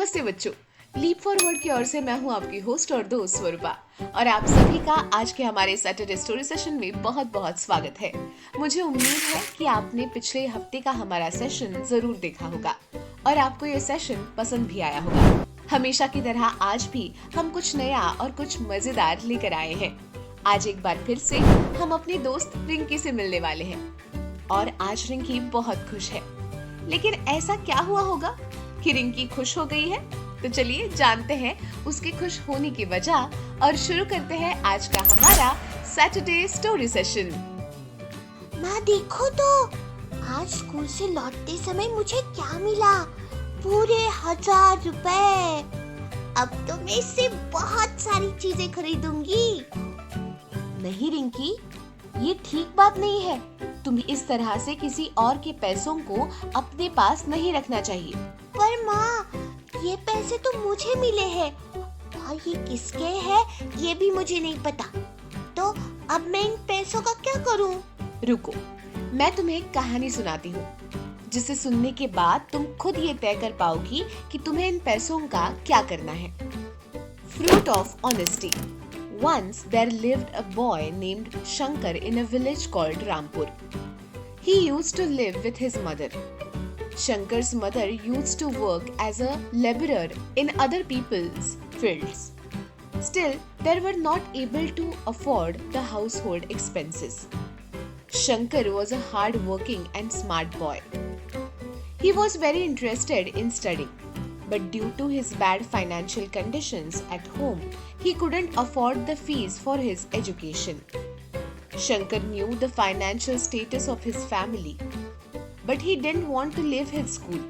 नमस्ते बच्चों, leap forward की ओर से मैं हूं आपकी होस्ट और दोस्त स्वरूपा और आप सभी का आज के हमारे सैटरडे स्टोरी सेशन में बहुत बहुत स्वागत है। मुझे उम्मीद है कि आपने पिछले हफ्ते का हमारा सेशन जरूर देखा होगा और आपको ये सेशन पसंद भी आया होगा। हमेशा की तरह आज भी हम कुछ नया और कुछ मजेदार लेकर आए हैं। आज एक बार फिर से हम अपनी दोस्त रिंकी से मिलने वाले हैं और आज रिंकी बहुत खुश है। लेकिन ऐसा क्या हुआ होगा कि रिंकी खुश हो गई है? तो चलिए जानते हैं उसके खुश होने की वजह और शुरू करते हैं आज का हमारा सैटरडे स्टोरी सेशन। माँ देखो तो, आज स्कूल से लौटते समय मुझे क्या मिला? पूरे 1000 रुपए। अब तो मैं इससे बहुत सारी चीजें खरीदूंगी। नहीं रिंकी, ये ठीक बात नहीं है। तुम्हें इस तरह से किसी और के पैसों को अपने पास नहीं रखना चाहिए। पर माँ, ये पैसे तो मुझे मिले हैं और ये किसके हैं ये भी मुझे नहीं पता। तो अब मैं इन पैसों का क्या करूँ? रुको, मैं तुम्हें एक कहानी सुनाती हूँ जिसे सुनने के बाद तुम खुद ये तय कर पाओगी कि तुम्हें इन पैसों का क्या करना है। Fruit of honesty. Once there lived a boy named Shankar in a village called Rampur. He used to live with his mother. Shankar's mother used to work as a laborer in other people's fields. Still, they were not able to afford the household expenses. Shankar was a hard-working and smart boy. He was very interested in studying. But due to his bad financial conditions at home, he couldn't afford the fees for his education. Shankar knew the financial status of his family, but he didn't want to leave his school.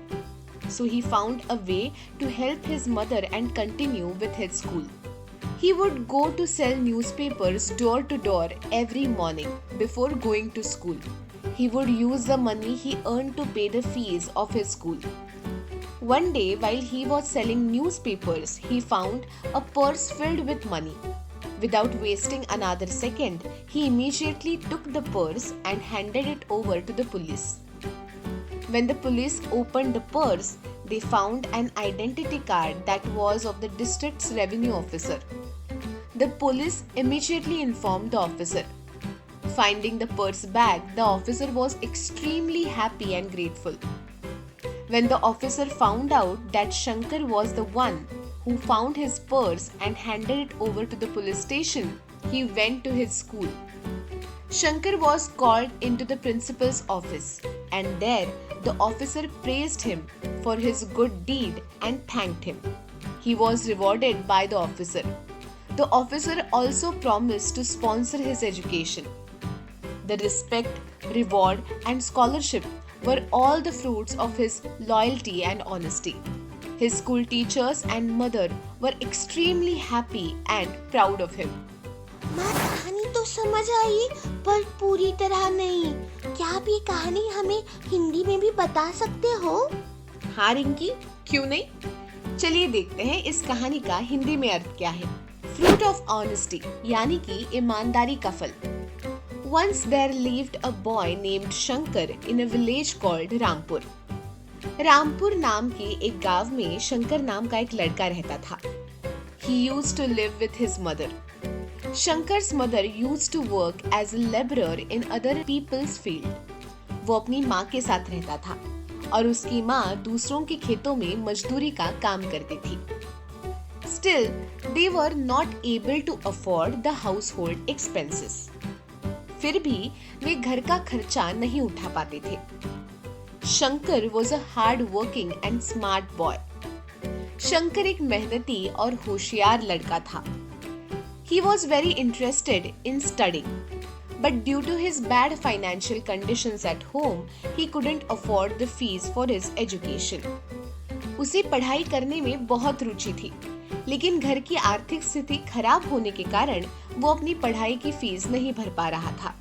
So he found a way to help his mother and continue with his school. He would go to sell newspapers door to door every morning before going to school. He would use the money he earned to pay the fees of his school. One day, while he was selling newspapers, he found a purse filled with money. Without wasting another second, he immediately took the purse and handed it over to the police. When the police opened the purse, they found an identity card that was of the district's revenue officer. The police immediately informed the officer. Finding the purse bag, the officer was extremely happy and grateful. When the officer found out that Shankar was the one who found his purse and handed it over to the police station, he went to his school. Shankar was called into the principal's office, and there the officer praised him for his good deed and thanked him. He was rewarded by the officer. The officer also promised to sponsor his education. The respect, reward, and scholarship were all the fruits of his loyalty and honesty. His school teachers and mother were extremely happy and proud of him. माँ, कहानी तो समझ आई पर पूरी तरह नहीं। क्या आप ये कहानी हमें हिंदी में भी बता सकते हो? हाँ रिंकी, क्यों नहीं? चलिए देखते हैं इस कहानी का हिंदी में अर्थ क्या है। फ्रूट ऑफ ऑनेस्टी यानी कि ईमानदारी का फल। Once there lived a boy named Shankar in a village called Rampur. Rampur नाम के एक गांव में शंकर नाम का एक लड़का रहता था. He used to live with his mother. Shankar's mother used to work as a laborer in other people's field. वो अपनी माँ के साथ रहता था और उसकी माँ दूसरों के खेतों में मजदूरी का काम करती थी. Still, they were not able to afford the household expenses. फिर भी वे घर का खर्चा नहीं उठा पाते थे. Shankar was a hard working and smart boy. Shankar एक मेहनती और होशियार लड़का था. He was very interested in studying, but due to his bad financial conditions at home, he couldn't afford the fees for his education. उसे पढ़ाई करने में बहुत रुचि थी, लेकिन घर की आर्थिक स्थिति खराब होने के कारण वो अपनी पढ़ाई की फीस नहीं भर पा रहा था.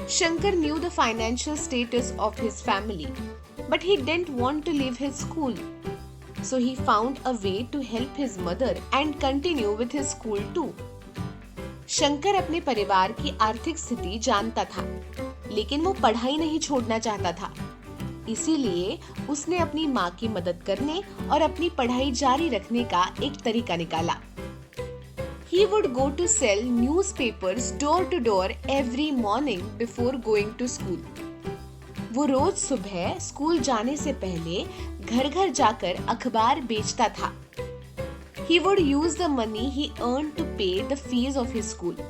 Shankar knew the financial status of his family, but he didn't want to leave his school. So he found a way to help his mother and continue with his school too. Shankar अपने परिवार की आर्थिक स्थिति जानता था, लेकिन वो पढ़ाई नहीं छोड़ना चाहता था. इसीलिए उसने अपनी माँ की मदद करने और अपनी पढ़ाई जारी रखने का एक तरीका निकाला। He would go to sell newspapers door to door every morning before going to school. वो रोज सुबह स्कूल जाने से पहले घर घर जाकर अखबार बेचता था। He would use the money he earned to pay the fees of his school.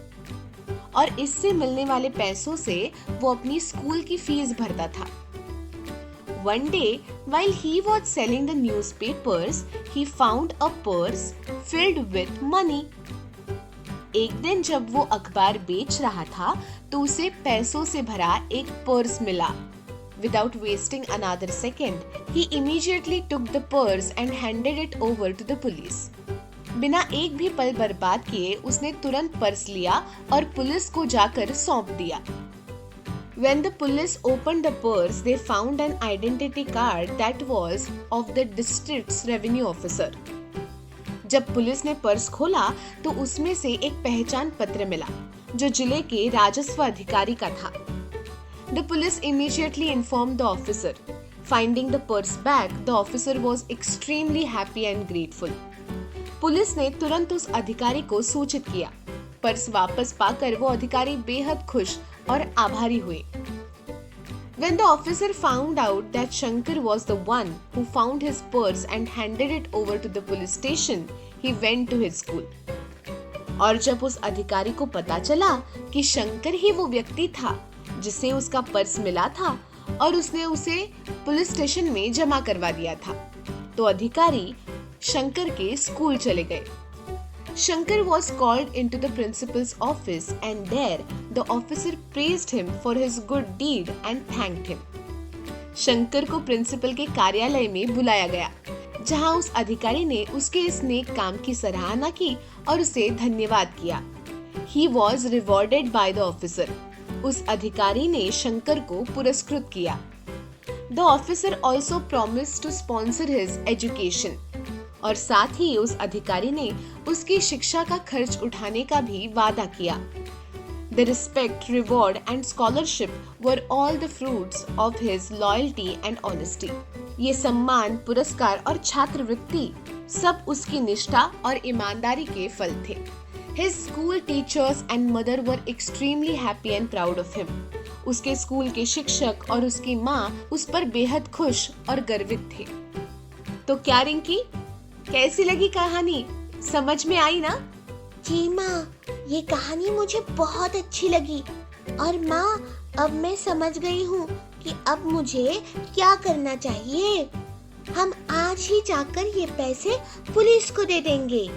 और इससे मिलने वाले पैसों से वो अपनी स्कूल की फीस भरता था। One day, while he was selling the newspapers, he found a purse filled with money. एक दिन जब वो अखबार बेच रहा था तो उसे पैसों से भरा एक पर्स मिला। Without wasting another second, he immediately took the purse and handed it over to the police. बिना एक भी पल बर्बाद किए उसने तुरंत पर्स लिया और पुलिस को जाकर सौंप दिया। When the police opened the purse, they found an identity card that was of the district's revenue officer. जब पुलिस ने पर्स खोला तो उसमें से एक पहचान पत्र मिला जो जिले के राजस्व अधिकारी का था। The police immediately informed the officer. Finding the purse back, the officer was extremely happy and grateful. Police ने तुरंत उस अधिकारी को सूचित किया। पर्स वापस पाकर वो अधिकारी बेहद खुश और आभारी हुए। When the officer found out that Shankar was the one who found his purse and handed it over to the police station, he went to his school. और जब उस अधिकारी को पता चला कि शंकर ही वो व्यक्ति था जिसे उसका पर्स मिला था और उसने उसे पुलिस स्टेशन में जमा करवा दिया था, तो अधिकारी शंकर के स्कूल चले गए। Shankar was called into the principal's office and there the officer praised him for his good deed and thanked him. Shankar को प्रिंसिपल के कार्यालय में बुलाया गया, जहां उस अधिकारी ने उसके इस नेक काम की सराहना की और उसे धन्यवाद किया। He was rewarded by the officer. उस अधिकारी ने शंकर को पुरस्कृत किया। The officer also promised to sponsor his education. और साथ ही उस अधिकारी ने उसकी शिक्षा का खर्च उठाने का भी वादा किया। The respect, reward and scholarship were all the fruits of his loyalty and honesty. ये सम्मान, पुरस्कार और छात्रवृत्ति सब उसकी निष्ठा और ईमानदारी के फल थे। His school teachers and mother were extremely happy and proud of him. उसके स्कूल के शिक्षक और उसकी माँ उस पर बेहद खुश और गर्वित थे। तो क्या रिंकी, कैसी लगी कहानी? समझ में आई ना? जी माँ, ये कहानी मुझे बहुत अच्छी लगी और माँ अब मैं समझ गई हूँ कि अब मुझे क्या करना चाहिए। हम आज ही जाकर ये पैसे पुलिस को दे देंगे।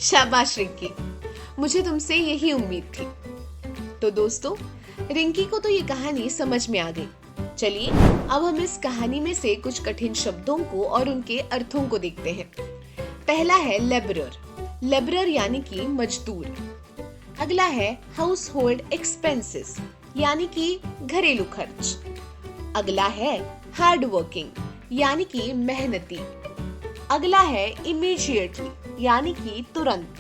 शाबाश रिंकी, मुझे तुमसे यही उम्मीद थी। तो दोस्तों, रिंकी को तो ये कहानी समझ में आ गई। चलिए अब हम इस कहानी में से कुछ कठिन शब्दों को और उनके अर्थों को देखते हैं। पहला है लेबरर। लेबरर यानी कि मजदूर। अगला है हाउस होल्ड एक्सपेंसेस यानी कि घरेलू खर्च। अगला है हार्ड वर्किंग यानी कि मेहनती। अगला है इमीडिएटली यानी कि तुरंत।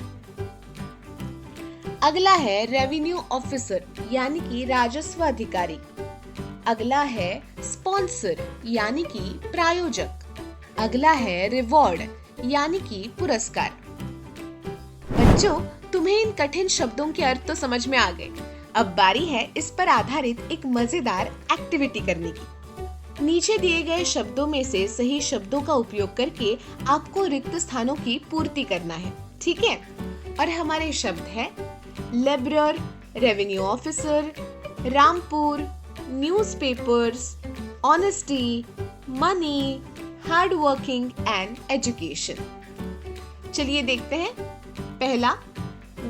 अगला है रेवेन्यू ऑफिसर यानी कि राजस्व अधिकारी। अगला है स्पॉन्सर यानी कि प्रायोजक। अगला है रिवॉर्ड यानी कि पुरस्कार। बच्चों, तुम्हें इन कठिन शब्दों के अर्थ तो समझ में आ गए। अब बारी है इस पर आधारित एक मजेदार एक्टिविटी करने की। नीचे दिए गए शब्दों में से सही शब्दों का उपयोग करके आपको रिक्त स्थानों की पूर्ति करना है, ठीक है? और हमारे शब्द हैं labourer, revenue officer, Rampur, newspapers, honesty, money, hard working and education. चलिए देखते हैं। पहला,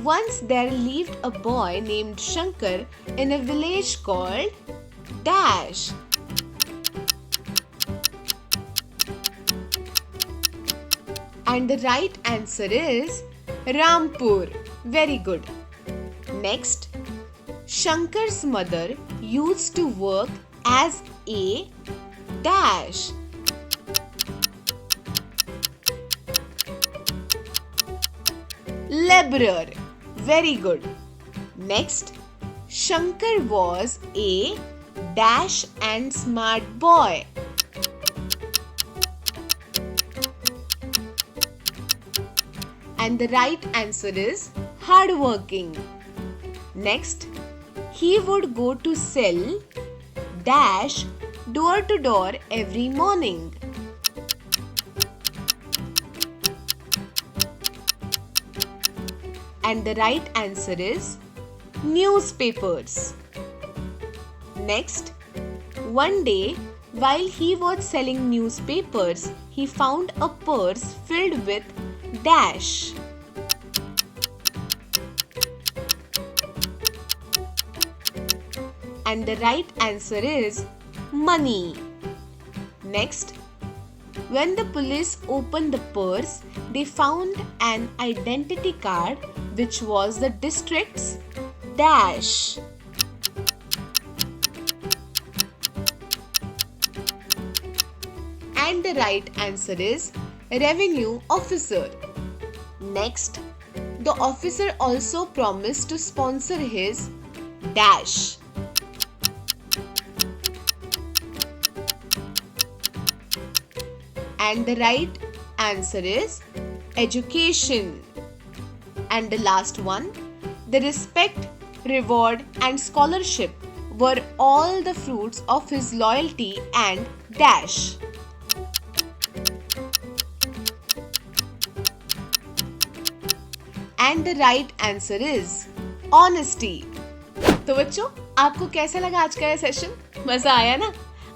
once there lived a boy named Shankar in a village called dash. And the right answer is Rampur. Very good. Next, Shankar's mother used to work as a dash. Laborer. Very good. Next, Shankar was a dash and smart boy. And the right answer is hardworking. Next, he would go to sell dash door to door every morning. And the right answer is newspapers. Next, one day while he was selling newspapers, he found a purse filled with dash. And the right answer is money. Next, when the police opened the purse, they found an identity card which was the district's dash. And the right answer is revenue officer. Next, the officer also promised to sponsor his dash. And the right answer is education. And the last one, the respect, reward and scholarship were all the fruits of his loyalty and dash. And the right answer is honesty. तो बच्चों, आपको कैसा लगा आज का ये session? मजा आया ना?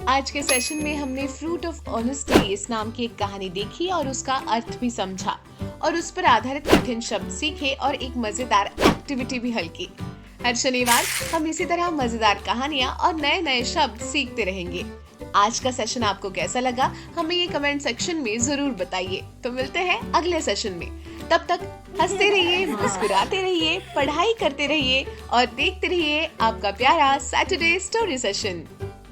आज के सेशन में हमने फ्रूट ऑफ ऑनेस्टी इस नाम की एक कहानी देखी और उसका अर्थ भी समझा और उस पर आधारित कठिन शब्द सीखे और एक मजेदार एक्टिविटी भी हल की। हर शनिवार हम इसी तरह मजेदार कहानियां और नए नए शब्द सीखते रहेंगे। आज का सेशन आपको कैसा लगा हमें ये कमेंट सेक्शन में जरूर बताइए। तो मिलते हैं अगले सेशन में। तब तक हंसते रहिए, मुस्कुराते रहिए, पढ़ाई करते रहिए और देखते रहिए आपका प्यारा सैटरडे स्टोरी सेशन।